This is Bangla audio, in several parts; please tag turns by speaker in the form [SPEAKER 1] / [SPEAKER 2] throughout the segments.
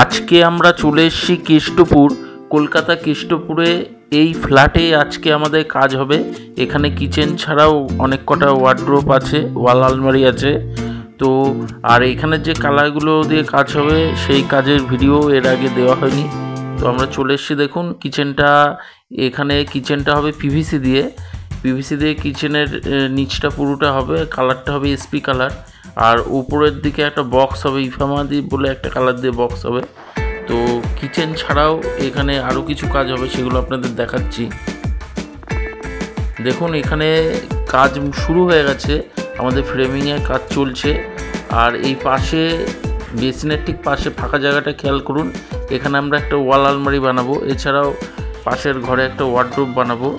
[SPEAKER 1] আজকে আমরা চলে এসেছি কেষ্টপুর, কলকাতা কেষ্টপুরে। এই ফ্ল্যাটে আজকে আমাদের কাজ হবে। এখানে কিচেন ছাড়াও অনেক কটা ওয়ার্ড্রোব আছে, ওয়াল আলমারি আছে। তো আর এখানে যে কালারগুলো দিয়ে কাজ হবে সেই কাজের ভিডিও এর আগে দেওয়া হয়নি। তো আমরা চলে এসেছি, দেখুন কিচেনটা। এখানে কিচেনটা হবে পিভিসি দিয়ে কিচেনের নিচটা পুরোটা হবে, কালারটা হবে এসপি কালার। আর উপরের দিকে একটা বক্স হবে, ইফামাদি বলে একটা কালার দিয়ে বক্স হবে। তো কিচেন ছাড়াও এখানে আরও কিছু কাজ হবে, সেগুলো আপনাদের দেখাচ্ছি। দেখুন এখানে কাজ শুরু হয়ে গেছে, আমাদের ফ্রেমিংয়ের কাজ চলছে। আর এই পাশে বেসিনের ঠিক পাশে ফাঁকা জায়গাটা খেয়াল করুন, এখানে আমরা একটা ওয়াল আলমারি বানাবো। এছাড়াও পাশের ঘরে একটা ওয়ার্ডরোব বানাবো।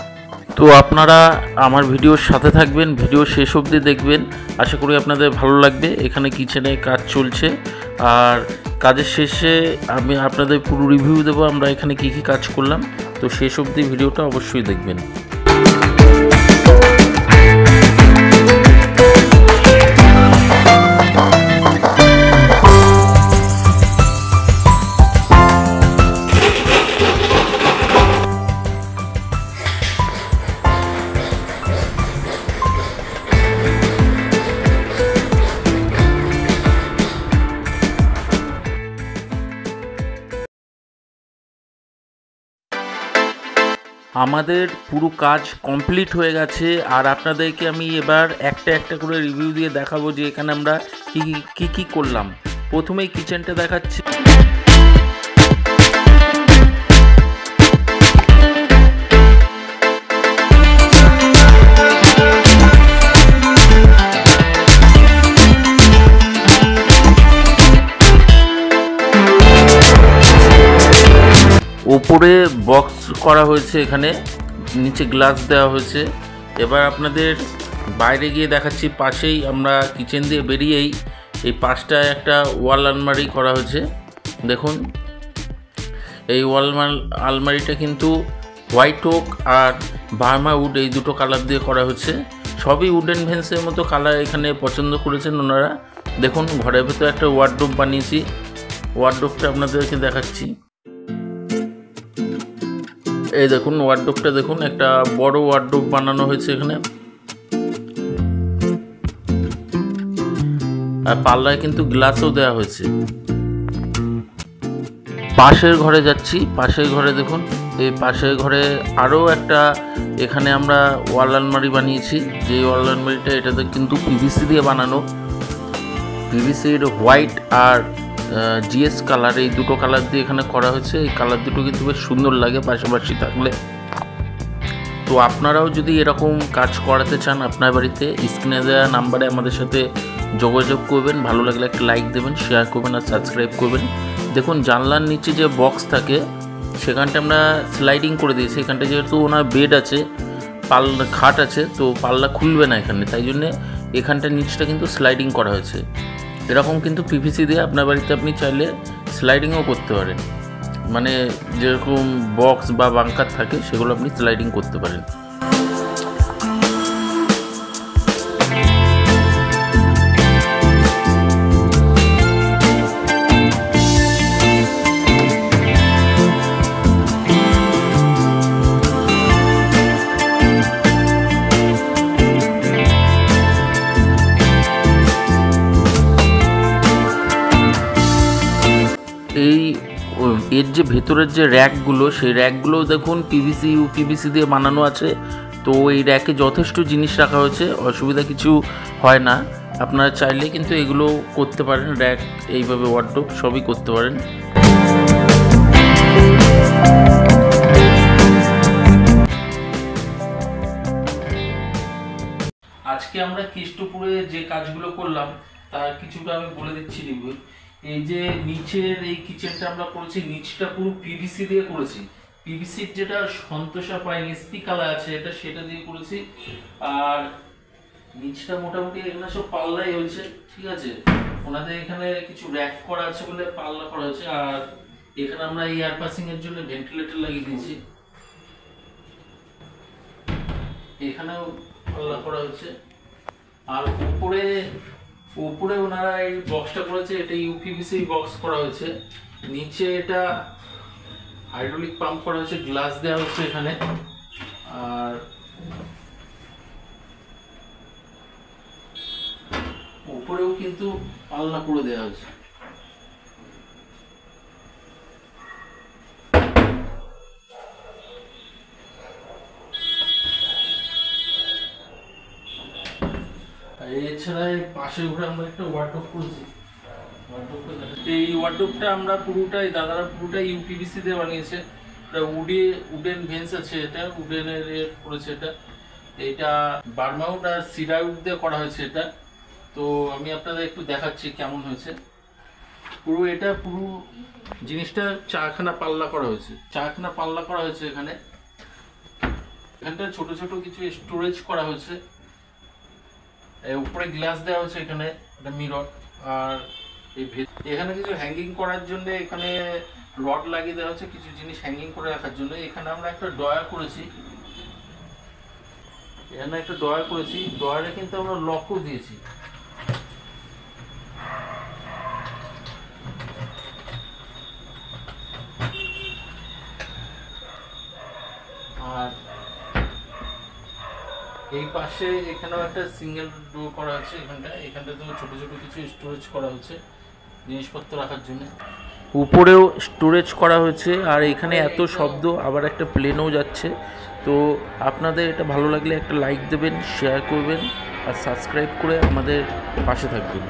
[SPEAKER 1] তো আপনারা আমার ভিডিওর সাথে থাকবেন, ভিডিও শেষ অবধি দেখবেন, আশা করি আপনাদের ভালো লাগবে। এখানে কিচেনে কাজ চলছে, আর কাজের শেষে আমি আপনাদের পুরো রিভিউ দেবো আমরা এখানে কী কী কাজ করলাম। তো শেষ অবধি ভিডিওটা অবশ্যই দেখবেন। আমাদের পুরো কাজ কমপ্লিট হয়ে গেছে, আর আপনাদেরকে আমি এবার একটা একটা করে রিভিউ দিয়ে দেখাবো যে এখানে আমরা কি করলাম। প্রথমেই কিচেনটা দেখাচ্ছি। উপরে বক্স করা হয়েছে, এখানে নিচে গ্লাস দেওয়া হয়েছে। এবার আপনাদের বাইরে গিয়ে দেখাচ্ছি। পাশেই আমরা কিচেন দিয়ে বেরিয়েই এই পাশটায় একটা ওয়াল আলমারি করা হয়েছে। দেখুন এই ওয়াল আলমারিটা কিন্তু হোয়াইট ওক আর বার্মা উড, এই দুটো কালার দিয়ে করা হয়েছে। সবই উডেন ভেন্সের মতো কালার এখানে পছন্দ করেছেন ওনারা। দেখুন ঘরের ভেতরে একটা ওয়ার্ডরোব বানিয়েছি, ওয়ার্ডরোবটা আপনাদেরকে দেখাচ্ছি। এই দেখুন ওয়ার্ডরোবটা, দেখুন একটা বড় ওয়ার্ডরোব বানানো হয়েছে এখানে। আর পাল্লায় কিন্তু গ্লাসও দেওয়া হয়েছে। পাশের ঘরে যাচ্ছি, পাশের ঘরে দেখুন, এই পাশের ঘরে আরও একটা এখানে আমরা ওয়াল আলমারি বানিয়েছি। যে ওয়াল আলমারিটা এটাতে কিন্তু পিভিসি দিয়ে বানানো, পিভিসির হোয়াইট আর জিএস কালার, এই দুটো কালার দিয়ে এখানে করা হয়েছে। এই কালার দুটো কিন্তু বেশ সুন্দর লাগে পাশাপাশি থাকলে। তো আপনারাও যদি এরকম কাজ করাতে চান আপনার বাড়িতে, স্ক্রিনে দেওয়া নাম্বারে আমাদের সাথে যোগাযোগ করবেন। ভালো লাগলে একটা লাইক দেবেন, শেয়ার করবেন আর সাবস্ক্রাইব করবেন। দেখুন জানলার নিচে যে বক্স থাকে সেখানটা আমরা স্লাইডিং করে দিয়েছি। এখানটা যেহেতু ওনার বেড আছে, পাল্লা খাট আছে, তো পাল্লা খুলবে না এখানে, তাই জন্যে এখানটা নিচটা কিন্তু স্লাইডিং করা হয়েছে। এরকম কিন্তু পিভিসি দিয়ে আপনার বাড়িতে আপনি চাইলে স্লাইডিংও করতে পারেন, মানে যেরকম বক্স বা বাঙ্কার থাকে সেগুলো আপনি স্লাইডিং করতে পারেন। এর যে ভেতরের যে র্যাকগুলো, সেই র্যাকগুলোও দেখুন পিভিসি দিয়ে বানানো আছে। তো এই র্যাকে যথেষ্ট জিনিস রাখা হয়েছে, অসুবিধা কিছু হয় না। আপনারা চাইলে কিন্তু এগুলো করতে পারেন, র্যাক এইভাবে ওয়ার্ডরোব সবই করতে পারেন। আজকে আমরা কেষ্টপুরে যে কাজগুলো করলাম তার কিছুটা আমি বলে দিচ্ছি রিভিউ। এই যে নিচের এই কিচেনটা আমরা করেছি, নিচটা পুরো পিভিসি দিয়ে করেছি। পিভিসির যেটা সন্তোষা পাইন এসপি কালার আছে এটা, সেটা দিয়ে করেছি। আর নিচটা মোটামুটি এখানে সব পাল্লাই হয়েছে, ঠিক আছে। ওনাদের এখানে কিছু র্যাক করা আছে বলে পাল্লা করা হয়েছে। আর এখানে আমরা এয়ার পাসিং এর জন্য ভেন্টিলেটর লাগিয়ে দিয়েছি, এখানেও পাল্লা করা হয়েছে। আর উপরে উপরে ওনারা এই বক্সটা করেছে, এটা ইউপিভিসি বক্স করা হয়েছে। নিচে এটা হাইড্রোলিক পাম্প করা হয়েছে, গ্লাস দেওয়া হচ্ছে এখানে। আর উপরেও কিন্তু পাল্লা করে দেওয়া হয়েছে। এছাড়া পাশের ঘরে আমরা একটা ওয়ার্ডরোব করেছি। এই ওয়ার্ডরোবটা আমরা পুরোটাই দাদারা পুরোটাই ইউপিভিসি দিয়ে বানিয়েছে। এটা উডেন ভেন্স আছে, এটা উডেনের করেছে। এটা বার্মাউড আর সিডারউড দিয়ে করা হয়েছে এটা। তো আমি আপনাদের একটু দেখাচ্ছি কেমন হয়েছে। এটা পুরো জিনিসটা চারখানা পাল্লা করা হয়েছে, এখানটা ছোট ছোট কিছু স্টোরেজ করা হয়েছে। উপরে গ্লাস দেওয়া হচ্ছে, এখানে একটা মিরর। আর এখানে কিছু হ্যাঙ্গিং করার জন্য এখানে রড লাগিয়ে দেওয়া হচ্ছে, কিছু জিনিস হ্যাঙ্গিং করে রাখার জন্য। এখানে আমরা একটা ড্রয়ার করেছি, ড্রয়ারে কিন্তু আমরা লকও দিয়েছি। আর এই পাশে এখানেও একটা সিঙ্গেল ডোর করা হচ্ছে। এখানটাতেও ছোট ছোট কিছু স্টোরেজ করা হচ্ছে জিনিসপত্র রাখার জন্য। উপরেও স্টোরেজ করা হয়েছে। আর এখানে এত শব্দ, আবার একটা প্লেনও যাচ্ছে। তো আপনাদের এটা ভালো লাগলে একটা লাইক দেবেন, শেয়ার করবেন আর সাবস্ক্রাইব করে আমাদের পাশে থাকবেন।